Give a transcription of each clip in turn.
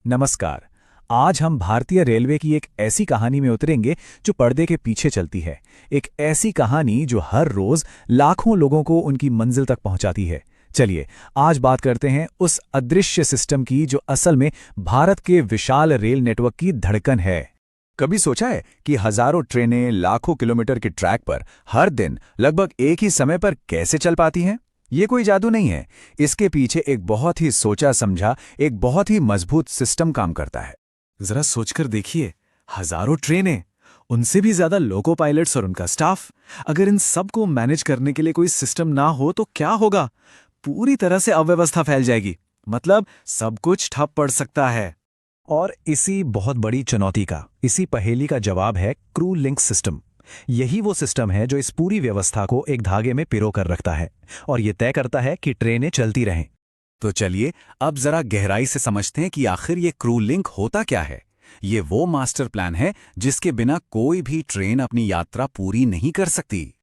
नमस्कार। आज हम भारतीय रेलवे की एक ऐसी कहानी में उतरेंगे जो पर्दे के पीछे चलती है। एक ऐसी कहानी जो हर रोज लाखों लोगों को उनकी मंजिल तक पहुंचाती है। चलिए आज बात करते हैं उस अदृश्य सिस्टम की जो असल में भारत के विशाल रेल नेटवर्क की धड़कन है। कभी सोचा है कि हजारों ट्रेनें लाखों किलोमीटर के ट्रैक पर हर दिन लगभग एक ही समय पर कैसे चल पाती हैं? ये कोई जादू नहीं है। इसके पीछे एक बहुत ही सोचा समझा, एक बहुत ही मजबूत सिस्टम काम करता है। जरा सोचकर देखिए, हजारों ट्रेनें, उनसे भी ज्यादा लोको पायलट्स और उनका स्टाफ। अगर इन सब को मैनेज करने के लिए कोई सिस्टम ना हो तो क्या होगा? पूरी तरह से अव्यवस्था फैल जाएगी। मतलब सब कुछ ठप पड़ सकता है। और इसी बहुत बड़ी चुनौती का, इसी पहेली का जवाब है क्रू लिंक सिस्टम। यही वो सिस्टम है जो इस पूरी व्यवस्था को एक धागे में पिरो कर रखता है और ये तय करता है कि ट्रेनें चलती रहें। तो चलिए अब जरा गहराई से समझते हैं कि आखिर ये क्रू लिंक होता क्या है। ये वो मास्टर प्लान है जिसके बिना कोई भी ट्रेन अपनी यात्रा पूरी नहीं कर सकती।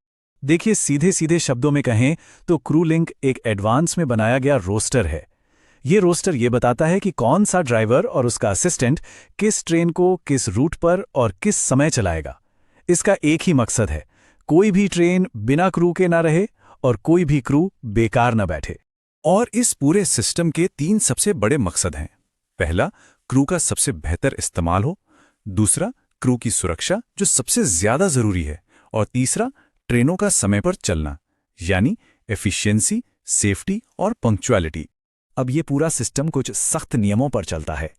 देखिए, सीधे सीधे शब्दों में कहें तो क्रू लिंक एक एडवांस में बनाया गया रोस्टर है। ये रोस्टर ये बताता है कि कौन सा ड्राइवर और उसका असिस्टेंट किस ट्रेन को किस रूट पर और किस समय चलाएगा। इसका एक ही मकसद है, कोई भी ट्रेन बिना क्रू के ना रहे और कोई भी क्रू बेकार ना बैठे। और इस पूरे सिस्टम के 3 सबसे बड़े मकसद हैं। पहला, क्रू का सबसे बेहतर इस्तेमाल हो। दूसरा, क्रू की सुरक्षा जो सबसे ज्यादा जरूरी है। और तीसरा, ट्रेनों का समय पर चलना, यानी एफिशिएंसी, सेफ्टी और पंक्चुअलिटी। अब ये पूरा सिस्टम कुछ सख्त नियमों पर चलता है।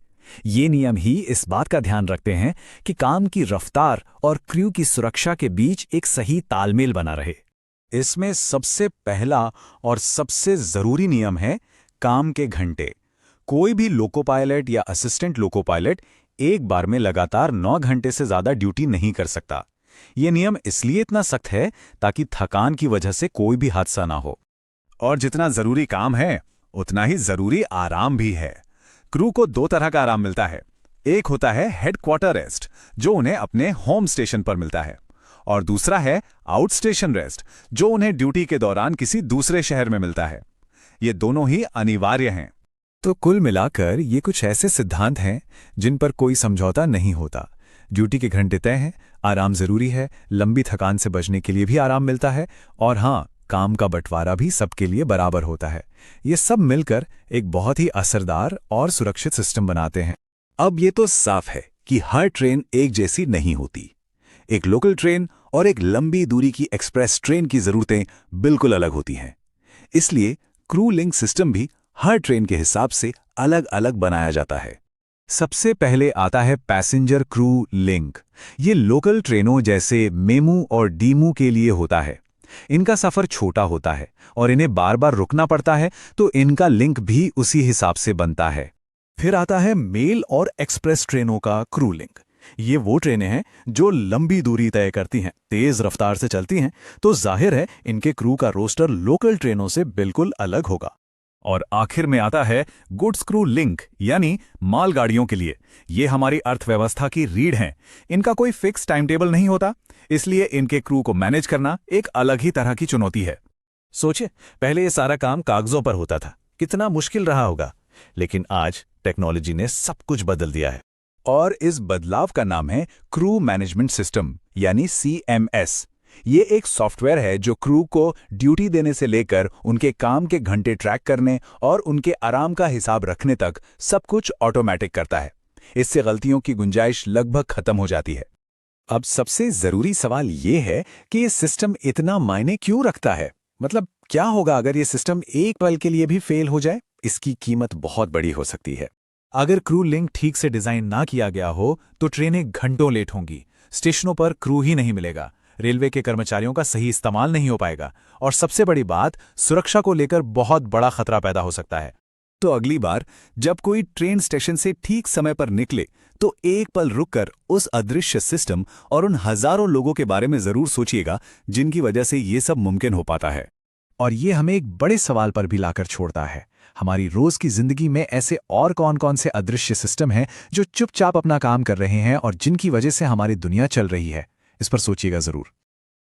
ये नियम ही इस बात का ध्यान रखते हैं कि काम की रफ्तार और क्रू की सुरक्षा के बीच एक सही तालमेल बना रहे। इसमें सबसे पहला और सबसे जरूरी नियम है काम के घंटे। कोई भी लोको पायलट या असिस्टेंट लोको पायलट एक बार में लगातार 9 घंटे से ज्यादा ड्यूटी नहीं कर सकता। ये नियम इसलिए इतना सख्त है ताकि थकान की वजह से कोई भी हादसा ना हो। और जितना जरूरी काम है उतना ही जरूरी आराम भी है। क्रू को 2 तरह का आराम मिलता है। एक होता है हेडक्वार्टर रेस्ट, जो उन्हें अपने होम स्टेशन पर मिलता है। और दूसरा है आउट स्टेशन रेस्ट, जो उन्हें ड्यूटी के दौरान किसी दूसरे शहर में मिलता है। ये दोनों ही अनिवार्य हैं। तो कुल मिलाकर ये कुछ ऐसे सिद्धांत हैं जिन पर कोई समझौता नहीं होता। ड्यूटी के घंटे तय हैं, आराम जरूरी है, लंबी थकान से बचने के लिए भी आराम मिलता है, और हाँ, काम का बंटवारा भी सबके लिए बराबर होता है। ये सब मिलकर एक बहुत ही असरदार और सुरक्षित सिस्टम बनाते हैं। अब ये तो साफ है कि हर ट्रेन एक जैसी नहीं होती। एक लोकल ट्रेन और एक लंबी दूरी की एक्सप्रेस ट्रेन की जरूरतें बिल्कुल अलग होती हैं। इसलिए क्रू लिंक सिस्टम भी हर ट्रेन के हिसाब से अलग अलग बनाया जाता है। सबसे पहले आता है पैसेंजर क्रू लिंक। ये लोकल ट्रेनों जैसे मेमू और डीमू के लिए होता है। इनका सफर छोटा होता है और इन्हें बार बार रुकना पड़ता है, तो इनका लिंक भी उसी हिसाब से बनता है। फिर आता है मेल और एक्सप्रेस ट्रेनों का क्रू लिंक। ये वो ट्रेनें हैं जो लंबी दूरी तय करती हैं, तेज रफ्तार से चलती हैं, तो जाहिर है इनके क्रू का रोस्टर लोकल ट्रेनों से बिल्कुल अलग होगा। और आखिर में आता है गुड्स क्रू लिंक, यानी मालगाड़ियों के लिए। ये हमारी अर्थव्यवस्था की रीढ़ हैं। इनका कोई फिक्स टाइम टेबल नहीं होता, इसलिए इनके क्रू को मैनेज करना एक अलग ही तरह की चुनौती है। सोचिए, पहले ये सारा काम कागजों पर होता था, कितना मुश्किल रहा होगा। लेकिन आज टेक्नोलॉजी ने सब कुछ बदल दिया है। और इस बदलाव का नाम है क्रू मैनेजमेंट सिस्टम, यानी CMS। ये एक सॉफ्टवेयर है जो क्रू को ड्यूटी देने से लेकर उनके काम के घंटे ट्रैक करने और उनके आराम का हिसाब रखने तक सब कुछ ऑटोमेटिक करता है। इससे गलतियों की गुंजाइश लगभग खत्म हो जाती है। अब सबसे जरूरी सवाल ये है कि ये सिस्टम इतना मायने क्यों रखता है? मतलब क्या होगा अगर ये सिस्टम एक पल के लिए भी फेल हो जाए? इसकी कीमत बहुत बड़ी हो सकती है। अगर क्रू लिंक ठीक से डिजाइन ना किया गया हो तो ट्रेनें घंटों लेट होंगी, स्टेशनों पर क्रू ही नहीं मिलेगा, रेलवे के कर्मचारियों का सही इस्तेमाल नहीं हो पाएगा, और सबसे बड़ी बात, सुरक्षा को लेकर बहुत बड़ा खतरा पैदा हो सकता है। तो अगली बार जब कोई ट्रेन स्टेशन से ठीक समय पर निकले तो एक पल रुककर उस अदृश्य सिस्टम और उन हजारों लोगों के बारे में जरूर सोचिएगा जिनकी वजह से ये सब मुमकिन हो पाता है। और ये हमें एक बड़े सवाल पर भी लाकर छोड़ता है, हमारी रोज की जिंदगी में ऐसे और कौन कौन से अदृश्य सिस्टम हैं जो चुपचाप अपना काम कर रहे हैं और जिनकी वजह से हमारी दुनिया चल रही है। इस पर सोचिएगा जरूर।